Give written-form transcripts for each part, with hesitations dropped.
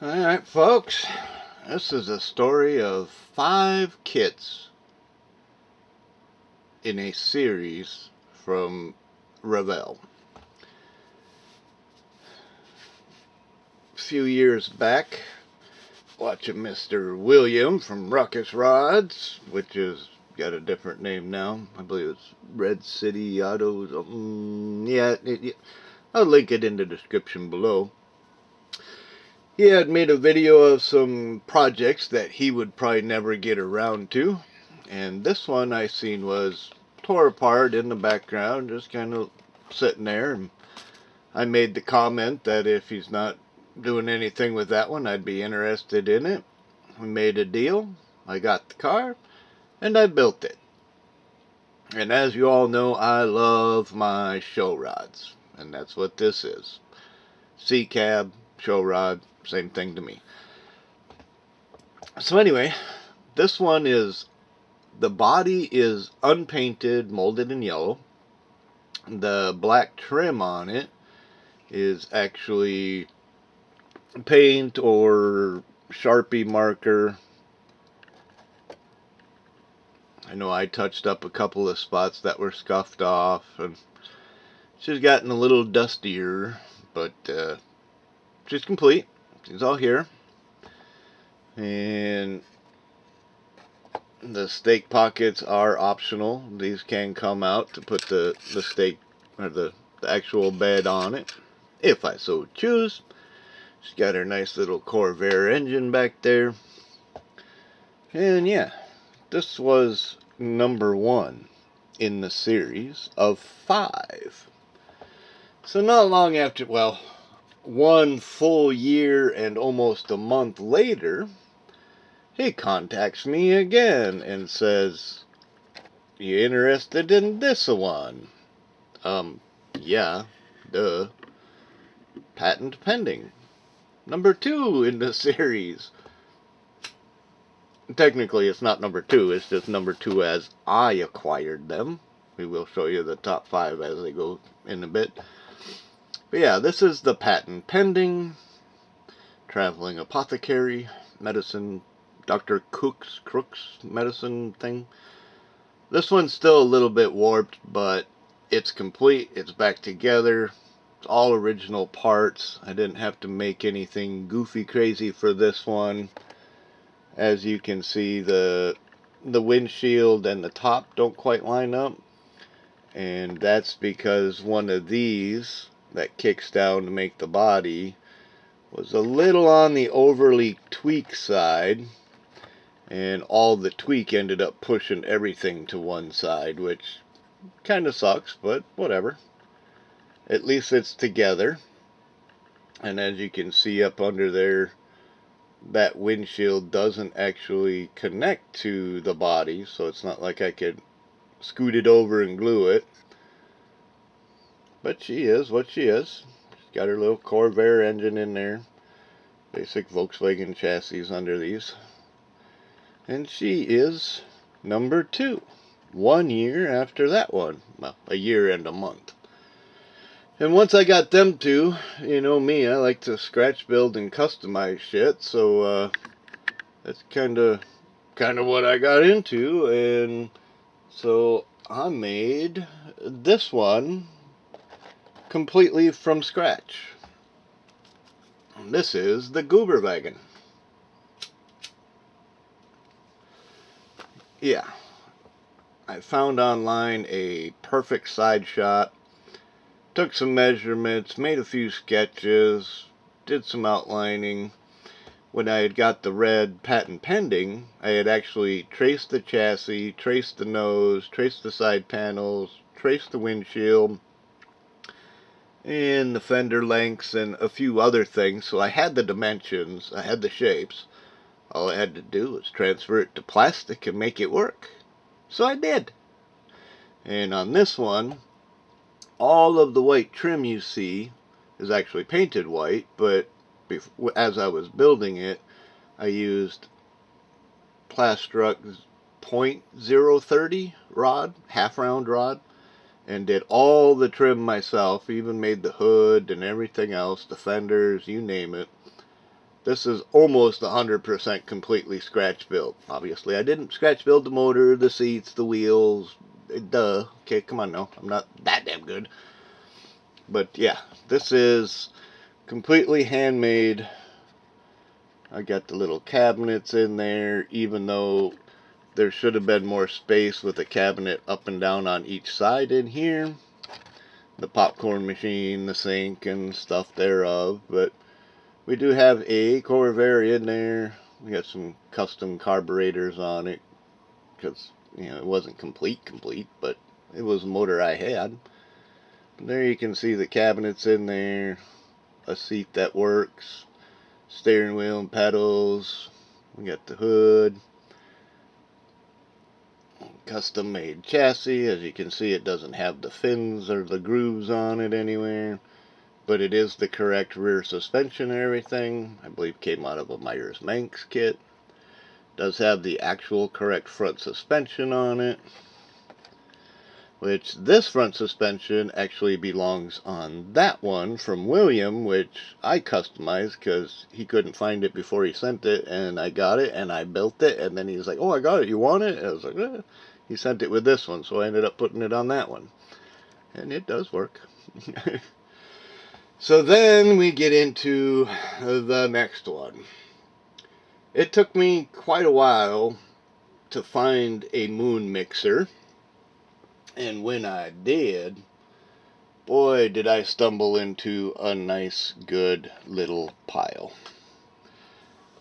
Alright, folks, this is a story of 5 kits in a series from Revell. A few years back, watching Mr. William from Ruckus Rods, which is got a different name now. I believe it's Red City Autos. I'll link it in the description below. He had made a video of some projects that he would probably never get around to. And this one I seen was tore apart in the background, just kind of sitting there. And I made the comment that if he's not doing anything with that one, I'd be interested in it. We made a deal. I got the car, and I built it. And as you all know, I love my show rods. And that's what this is. C-cab, show rod, same thing to me. So anyway, this one is, the body is unpainted, molded in yellow. The black trim on it is actually paint or Sharpie marker. I know I touched up a couple of spots that were scuffed off, and she's gotten a little dustier, but she's complete. She's all here. And the stake pockets are optional. These can come out to put the stake or the actual bed on it, if I so choose. She's got her nice little Corvair engine back there. And yeah, this was number 1 in the series of 5. So not long after, well, 1 full year and almost a month later, he contacts me again and says, "You interested in this one?" Yeah, duh. Patent pending. Number 2 in the series. Technically, it's not number 2, it's just number 2 as I acquired them. We will show you the top 5 as they go in a bit. But yeah, this is the patent pending traveling apothecary medicine, Dr. Cook's medicine thing. This one's still a little bit warped, but it's complete. It's back together. It's all original parts. I didn't have to make anything goofy crazy for this one. As you can see, the windshield and the top don't quite line up. And that's because one of these that kicks down to make the body was a little on the overly tweak side. And all the tweak ended up pushing everything to one side, which kind of sucks, but whatever. At least it's together. And as you can see up under there, that windshield doesn't actually connect to the body, so it's not like I could scoot it over and glue it. But she is what she is. She's got her little Corvair engine in there. Basic Volkswagen chassis under these. And she is number 2. 1 year after that one. Well, a year and a month. And once I got them 2, you know me, I like to scratch build and customize shit, so that's kind of what I got into. And so I made this one completely from scratch. And this is the Goober wagon. Yeah, I found online a perfect side shot. Took some measurements, made a few sketches, did some outlining. When I had got the red patent pending, I had actually traced the chassis, traced the nose, traced the side panels, traced the windshield, and the fender lengths, and a few other things. So I had the dimensions, I had the shapes. All I had to do was transfer it to plastic and make it work. So I did. And on this one, all of the white trim you see is actually painted white, but as I was building it, I used Plastruck's .030 rod, half round rod, and did all the trim myself, even made the hood and everything else, the fenders, you name it. This is almost 100% completely scratch built. Obviously, I didn't scratch build the motor, the seats, the wheels. Duh. Okay, come on now. I'm not that damn good. But yeah, this is completely handmade. I got the little cabinets in there, even though there should have been more space with a cabinet up and down on each side in here. The popcorn machine, the sink, and stuff thereof. But we do have a Corvair in there. We got some custom carburetors on it because, you know, it wasn't complete, but it was a motor I had. And there you can see the cabinets in there, a seat that works, steering wheel and pedals. We got the hood, custom made chassis. As you can see, it doesn't have the fins or the grooves on it anywhere, but it is the correct rear suspension and everything. I believe came out of a Myers Manx kit. Does have the actual correct front suspension on it, which this front suspension actually belongs on that one from William, which I customized because he couldn't find it before he sent it, and I got it and I built it, and then he was like, oh, I got it, you want it? And I was like, eh. He sent it with this one, so I ended up putting it on that one, and it does work. So then we get into the next one. It took me quite a while to find a moon mixer, and when I did, boy, did I stumble into a nice, good little pile.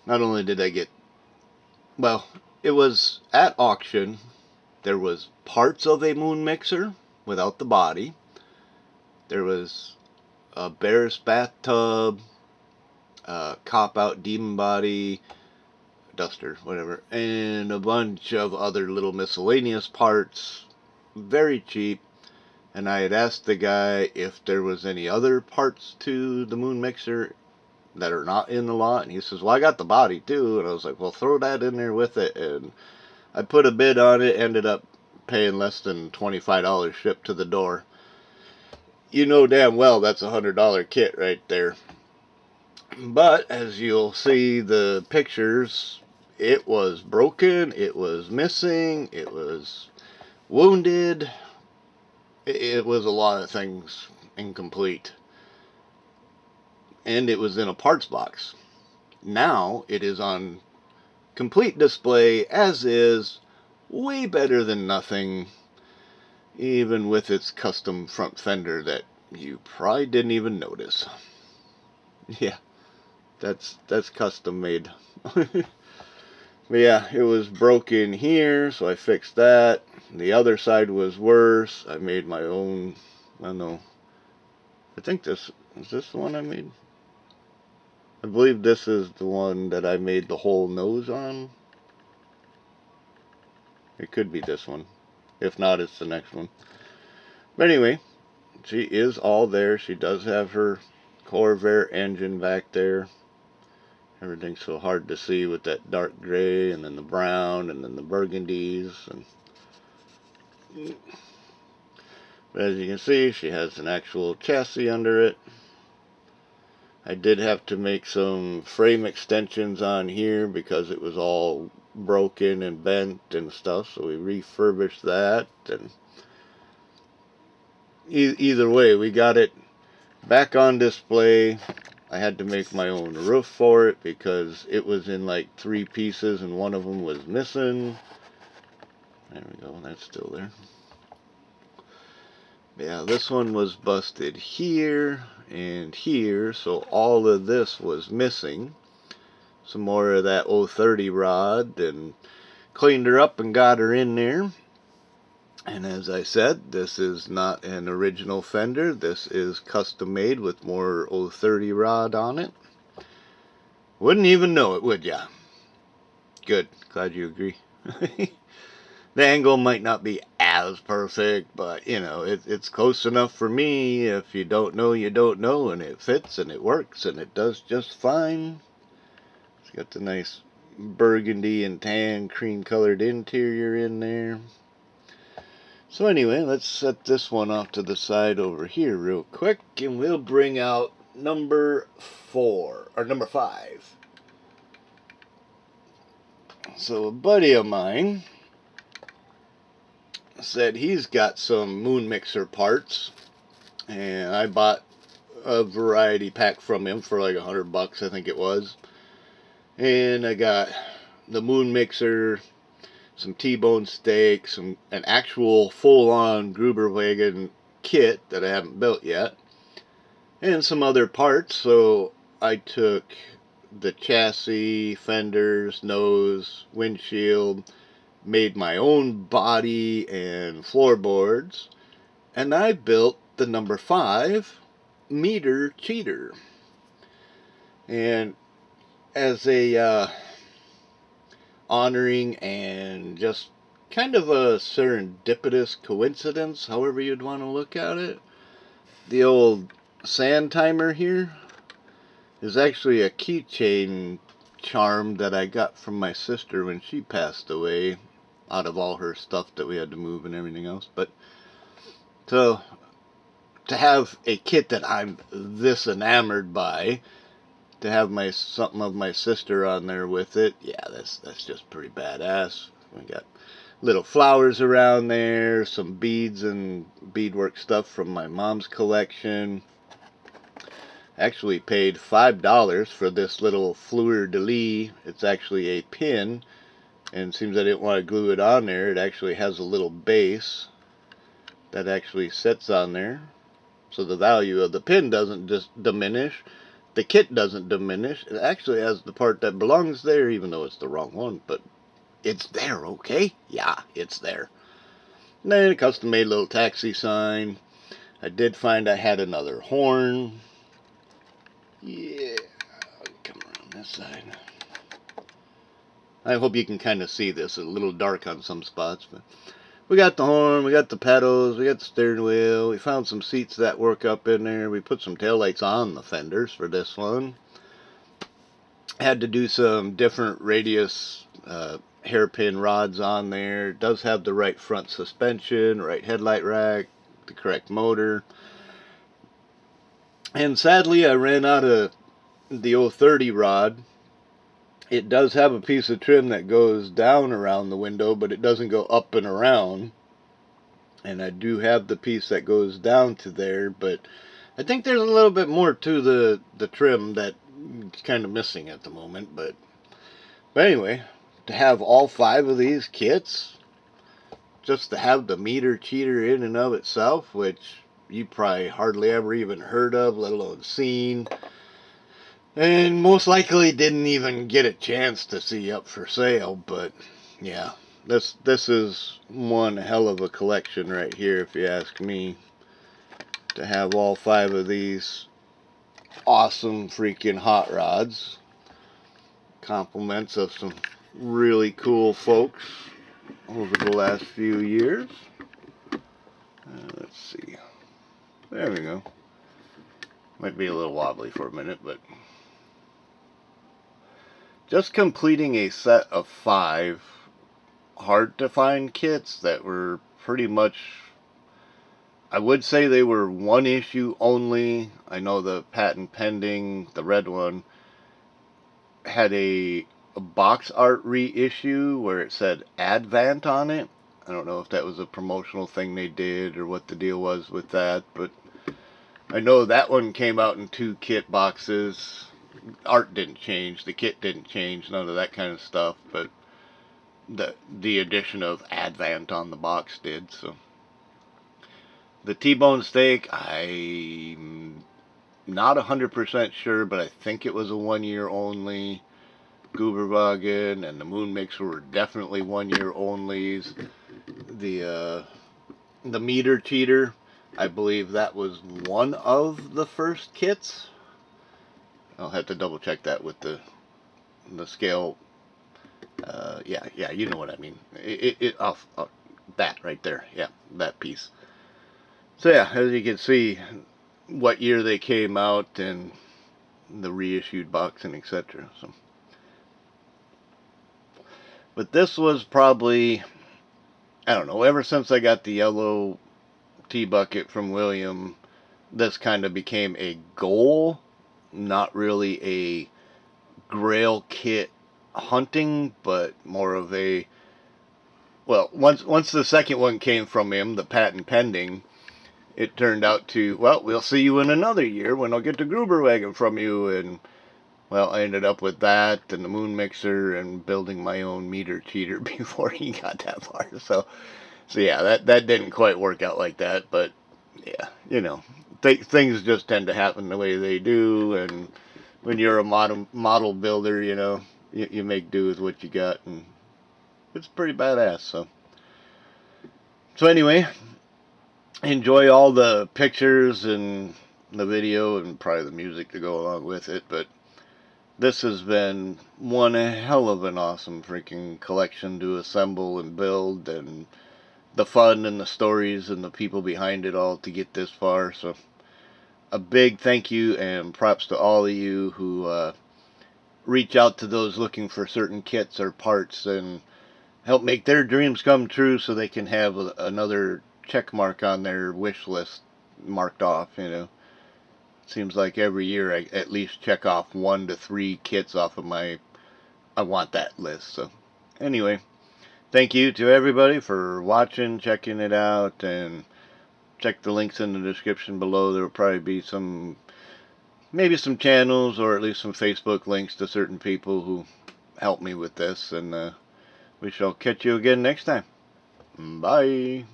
Not only did I get, well, it was at auction. There was parts of a moon mixer without the body. There was a Bear's bathtub, cop-out demon body, duster, whatever, and a bunch of other little miscellaneous parts, very cheap. And I had asked the guy if there was any other parts to the moon mixer that are not in the lot, and he says, well, I got the body too. And I was like, well, throw that in there with it. And I put a bid on it, ended up paying less than $25 shipped to the door. You know damn well that's a $100 kit right there. But as you'll see the pictures, it was broken, it was missing, it was wounded, it was a lot of things incomplete. And it was in a parts box. Now it is on complete display as is, way better than nothing, even with its custom front fender that you probably didn't even notice. Yeah, that's custom made. But yeah, it was broken here, so I fixed that. The other side was worse. I made my own. I don't know. I think this is this the one I made. I believe this is the one that I made the whole nose on. It could be this one. If not, it's the next one. But anyway, she is all there. She does have her Corvair engine back there. Everything's so hard to see with that dark gray and then the brown and then the burgundies. But as you can see, she has an actual chassis under it. I did have to make some frame extensions on here because it was all broken and bent and stuff, so we refurbished that. And either way, we got it back on display. I had to make my own roof for it because it was in like 3 pieces and one of them was missing. There we go, that's still there. Yeah, this one was busted here and here, so all of this was missing. Some more of that 030 rod, and cleaned her up and got her in there. And as I said, this is not an original fender. This is custom made with more 030 rod on it. Wouldn't even know it, would ya? Good. Glad you agree. The angle might not be as perfect, but, you know, it's close enough for me. If you don't know, you don't know, and it fits, and it works, and it does just fine. It's got the nice burgundy and tan cream-colored interior in there. So anyway, let's set this one off to the side over here real quick, and we'll bring out number 4, or number 5. So a buddy of mine said he's got some moon mixer parts, and I bought a variety pack from him for like $100, I think it was. And I got the moon mixer, some T-bone steak, an actual full-on Gruberwagen kit that I haven't built yet, and some other parts. So I took the chassis, fenders, nose, windshield, made my own body and floorboards, and I built the number 5 meter cheater. And as a honoring and just kind of a serendipitous coincidence, however you'd want to look at it, the old sand timer here is actually a keychain charm that I got from my sister when she passed away, out of all her stuff that we had to move and everything else. But so to have a kit that I'm this enamored by, to have something of my sister on there with it, yeah, that's just pretty badass. We got little flowers around there, some beads and beadwork stuff from my mom's collection. Actually paid $5 for this little fleur-de-lis. It's actually a pin, and it seems I didn't want to glue it on there. It actually has a little base that actually sits on there, so the value of the pin doesn't just diminish. The kit doesn't diminish. It actually has the part that belongs there, even though it's the wrong one, but it's there, okay? Yeah, it's there. And then a custom-made little taxi sign. I did find I had another horn. Yeah, come around this side. I hope you can kind of see this. It's a little dark on some spots, but we got the horn, we got the pedals, we got the steering wheel. We found some seats that work up in there. We put some taillights on the fenders for this one. Had to do some different radius hairpin rods on there. It does have the right front suspension, right headlight rack, the correct motor. And sadly, I ran out of the 030 rod. It does have a piece of trim that goes down around the window, but it doesn't go up and around. And I do have the piece that goes down to there, but I think there's a little bit more to the trim that's kind of missing at the moment. But anyway, to have all 5 of these kits, just to have the meter cheater in and of itself, which you probably hardly ever even heard of, let alone seen, and most likely didn't even get a chance to see up for sale. But yeah, this is one hell of a collection right here, if you ask me, to have all 5 of these awesome freaking hot rods. Compliments of some really cool folks over the last few years. Let's see. There we go. Might be a little wobbly for a minute, but just completing a set of 5 hard to find kits that were pretty much, I would say they were one issue only. I know the patent pending, the red one, had a box art reissue where it said Advant on it. I don't know if that was a promotional thing they did or what the deal was with that, but I know that one came out in 2 kit boxes. Art didn't change, the kit didn't change, none of that kind of stuff, but the addition of Advant on the box did. So the T-bone steak, I'm not 100% sure, but I think it was a 1 year only. Gruberwagen and the moon mixer were definitely 1 year onlys. The meter cheater, I believe that was one of the first kits. I'll have to double check that with the scale. Yeah, you know what I mean. That right there, yeah, that piece. So yeah, as you can see, what year they came out and the reissued box and etc. So, but this was probably, I don't know, ever since I got the yellow T-bucket from William, this kind of became a goal, not really a grail kit hunting, but more of a, well, once the second one came from him, the patent pending, it turned out to, well, we'll see you in another year when I'll get the Gruber wagon from you. And, well, I ended up with that and the moon mixer and building my own meter cheater before he got that far. So yeah, that didn't quite work out like that. But yeah, you know, things just tend to happen the way they do. And when you're a model builder, you know, you make do with what you got, and it's pretty badass. So anyway, enjoy all the pictures and the video and probably the music to go along with it. But this has been one hell of an awesome freaking collection to assemble and build, and the fun and the stories and the people behind it all to get this far. So a big thank you and props to all of you who reach out to those looking for certain kits or parts and help make their dreams come true so they can have another check mark on their wish list marked off. You know, seems like every year I at least check off 1 to 3 kits off of my I want that list. So anyway, thank you to everybody for watching, checking it out, and check the links in the description below. There will probably be maybe some channels or at least some Facebook links to certain people who helped me with this, and we shall catch you again next time. Bye.